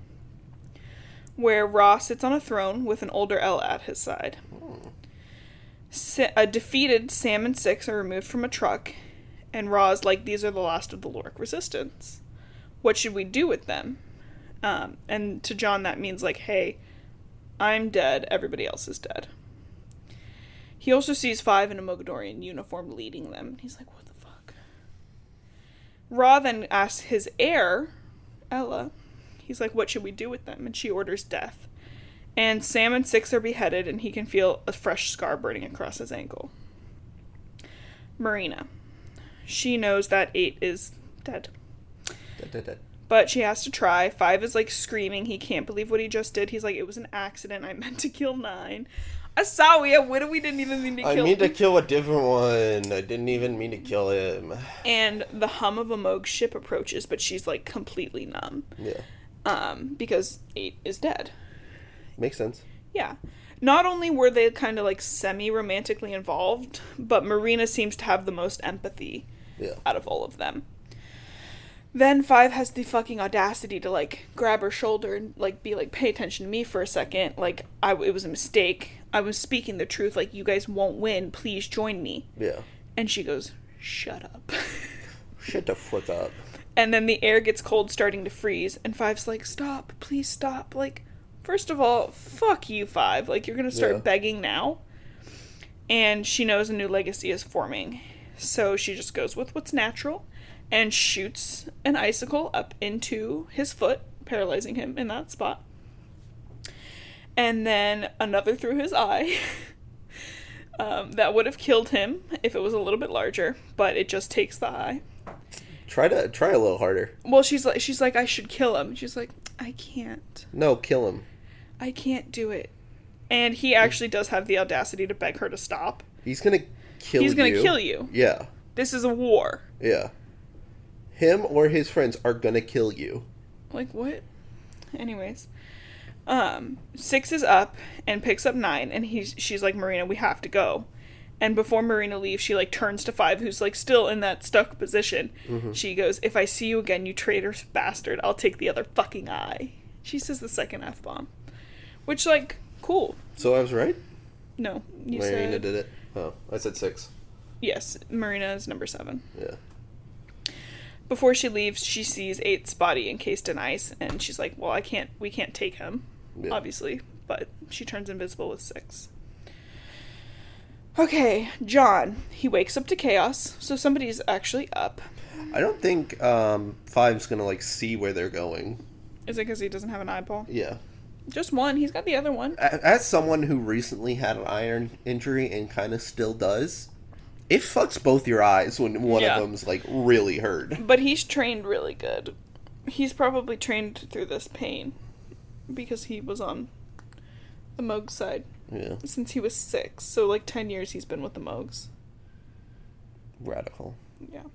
where Ra sits on a throne with an older Ella at his side. A defeated Sam and 6 are removed from a truck, and Ra's like, these are the last of the Lork Resistance. What should we do with them? And to John that means like, hey, I'm dead, everybody else is dead. He also sees 5 in a Mogadorian uniform leading them. He's like, what the fuck? Ra then asks his heir, Ella, he's like, what should we do with them? And she orders death. And Sam and 6 are beheaded, and he can feel a fresh scar burning across his ankle. Marina. She knows that 8 is dead. Dead. But she has to try. 5 is, like, screaming. He can't believe what he just did. He's like, it was an accident. I meant to kill 9. Asawi, what if we didn't even mean to kill him? I mean to kill a different one. I didn't even mean to kill him. And the hum of a Moog ship approaches, but she's, like, completely numb. Yeah. Because 8 is dead. Makes sense. Yeah. Not only were they kind of, like, semi-romantically involved, but Marina seems to have the most empathy out of all of them. Then 5 has the fucking audacity to, like, grab her shoulder and, like, be like, pay attention to me for a second. Like, it was a mistake. I was speaking the truth. Like, you guys won't win. Please join me. Yeah. And she goes, shut up. Shut the fuck up. And then the air gets cold, starting to freeze. And 5's like, stop. Please stop. Like, first of all, fuck you, 5. Like, you're going to start begging now. And she knows a new legacy is forming. So she just goes with what's natural and shoots an icicle up into his foot, paralyzing him in that spot. And then another through his eye. That would have killed him if it was a little bit larger, but it just takes the eye. Try a little harder. Well, she's like, I should kill him. She's like, I can't. No, kill him. I can't do it. And he actually does have the audacity to beg her to stop. He's gonna kill you. He's gonna kill you. Yeah. This is a war. Yeah. Him or his friends are gonna kill you. Like, what? Anyways. 6 is up and picks up 9, and she's like, Marina, we have to go. And before Marina leaves, she, like, turns to 5, who's, like, still in that stuck position. Mm-hmm. She goes, if I see you again, you traitor bastard, I'll take the other fucking eye. She says the second F-bomb. Which, like, cool. So I was right? No. Marina did it. Oh, I said 6. Yes, Marina is number 7. Yeah. Before she leaves, she sees 8's body encased in ice, and she's like, well, we can't take him, obviously, but she turns invisible with 6. Okay, John, he wakes up to chaos, so somebody's actually up. I don't think 5's gonna, like, see where they're going. Is it because he doesn't have an eyeball? Yeah. Just one, he's got the other one. As someone who recently had an iron injury and kind of still does, it fucks both your eyes when one of them's, like, really hurt. But he's trained really good. He's probably trained through this pain because he was on the Moog side since he was 6. So, like, 10 years he's been with the Moogs. Radical. Yeah.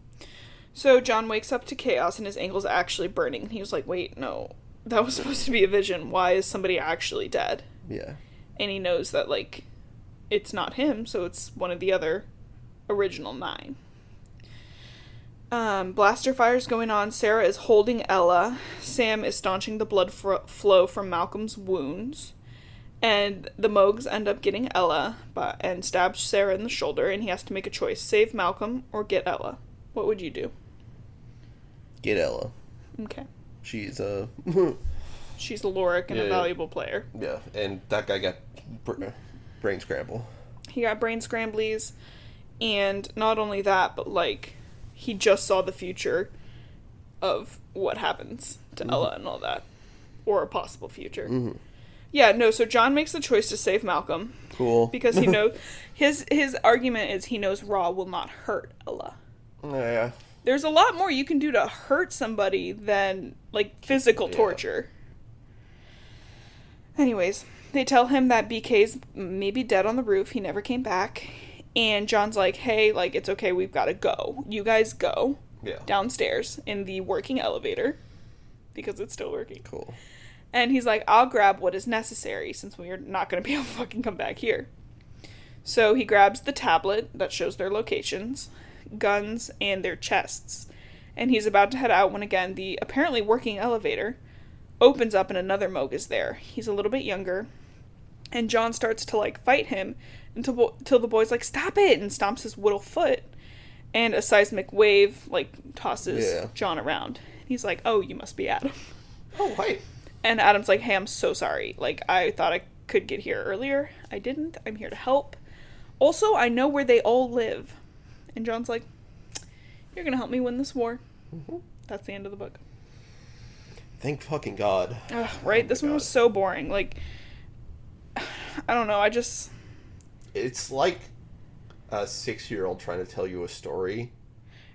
So John wakes up to chaos and his ankle's actually burning. And he was like, wait, no, that was supposed to be a vision. Why is somebody actually dead? Yeah. And he knows that, like, it's not him, so it's one of the other original 9. Blaster fire's going on. Sarah is holding Ella. Sam is staunching the blood flow from Malcolm's wounds. And the Moogs end up getting Ella and stabs Sarah in the shoulder, and he has to make a choice. Save Malcolm or get Ella. What would you do? Get Ella. Okay. She's She's Lorik and a valuable player. Yeah, and that guy got brain scramble. He got brain scramblies, and not only that, but, like, he just saw the future of what happens to Ella and all that. Or a possible future. Mm-hmm. Yeah, no, so John makes the choice to save Malcolm. Cool. Because he knows... his argument is he knows Raw will not hurt Ella. Yeah. There's a lot more you can do to hurt somebody than, like, physical torture. Anyways, they tell him that BK's maybe dead on the roof. He never came back. And John's like, hey, like, it's okay, we've got to go. You guys go downstairs in the working elevator. Because it's still working. Cool. And he's like, I'll grab what is necessary since we're not going to be able to fucking come back here. So he grabs the tablet that shows their locations, guns, and their chests. And he's about to head out when, again, the apparently working elevator opens up and another Moog is there. He's a little bit younger. And John starts to, like, fight him until the boy's like, stop it, and stomps his little foot. And a seismic wave, like, tosses John around. He's like, oh, you must be Adam. Oh, wait. And Adam's like, hey, I'm so sorry. Like, I thought I could get here earlier. I didn't. I'm here to help. Also, I know where they all live. And John's like, you're going to help me win this war. Mm-hmm. That's the end of the book. Thank fucking God. Ugh, right? This one was so boring. Like, I don't know. It's like a 6-year-old trying to tell you a story.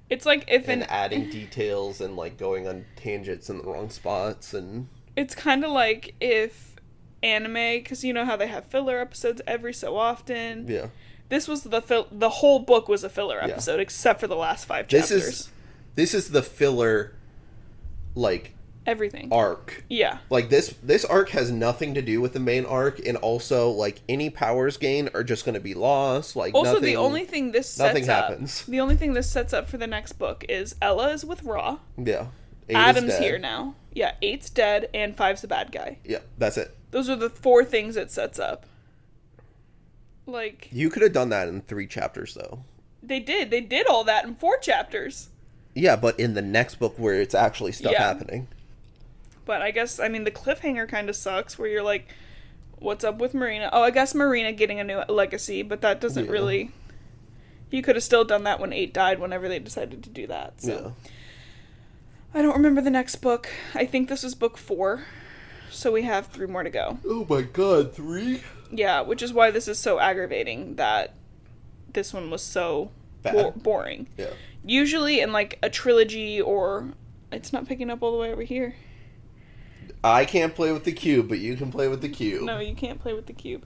It's like if and adding details and like going on tangents in the wrong spots, and it's kind of like if anime, because you know how they have filler episodes every so often. Yeah. This was the whole book was a filler episode, except for the last 5 chapters. This is the filler, like, everything arc. Yeah. Like this arc has nothing to do with the main arc, and also like any powers gained are just going to be lost. Like also nothing, the only thing this sets happens. The only thing this sets up for the next book is Ella is with Raw. Yeah. Adam's here now. Yeah, 8's dead and 5's the bad guy. Yeah, that's it. Those are the 4 things it sets up. Like, you could have done that in 3 chapters though. They did all that in 4 chapters. Yeah, but in the next book where it's actually stuff happening. But I guess, I mean, the cliffhanger kind of sucks, where you're like, what's up with Marina? Oh, I guess Marina getting a new legacy, but that doesn't really... You could have still done that when 8 died, whenever they decided to do that, so... Yeah. I don't remember the next book. I think this is book 4, so we have 3 more to go. Oh my god, 3? Yeah, which is why this is so aggravating, that this one was so boring. Yeah. Usually in, like, a trilogy, or... It's not picking up all the way over here. I can't play with the cube, but you can play with the cube. No, you can't play with the cube.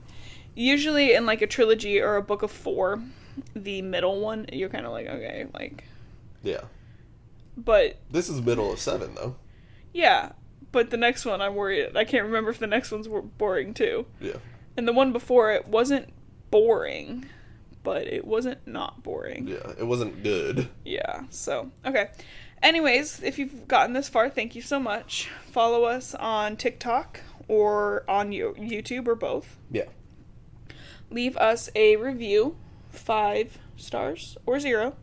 Usually in, like, a trilogy or a book of 4, the middle one, you're kind of like, okay, like... Yeah. But... This is middle of 7, though. Yeah, but the next one, I'm worried. I can't remember if the next one's boring, too. Yeah. And the one before it wasn't boring, but it wasn't not boring. Yeah, it wasn't good. Yeah, so, okay. Anyways, if you've gotten this far, thank you so much. Follow us on TikTok or on YouTube or both. Yeah. Leave us a review, 5 stars or 0,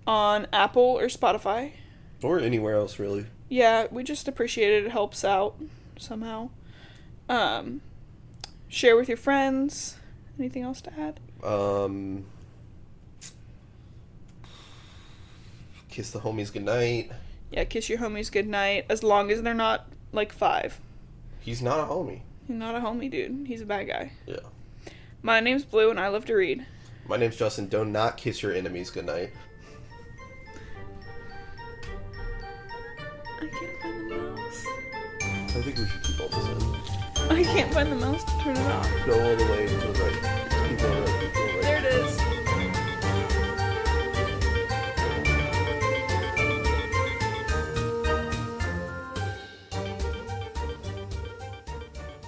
on Apple or Spotify. Or anywhere else, really. Yeah, we just appreciate it. It helps out somehow. Share with your friends. Anything else to add? Kiss the homies goodnight. Yeah, kiss your homies goodnight, as long as they're not, like, 5. He's not a homie. He's not a homie, dude. He's a bad guy. Yeah. My name's Blue, and I love to read. My name's Justin. Do not kiss your enemies goodnight. I can't find the mouse. I think we should keep all this in. I can't find the mouse to turn it off. Go all the way to the right. Keep going.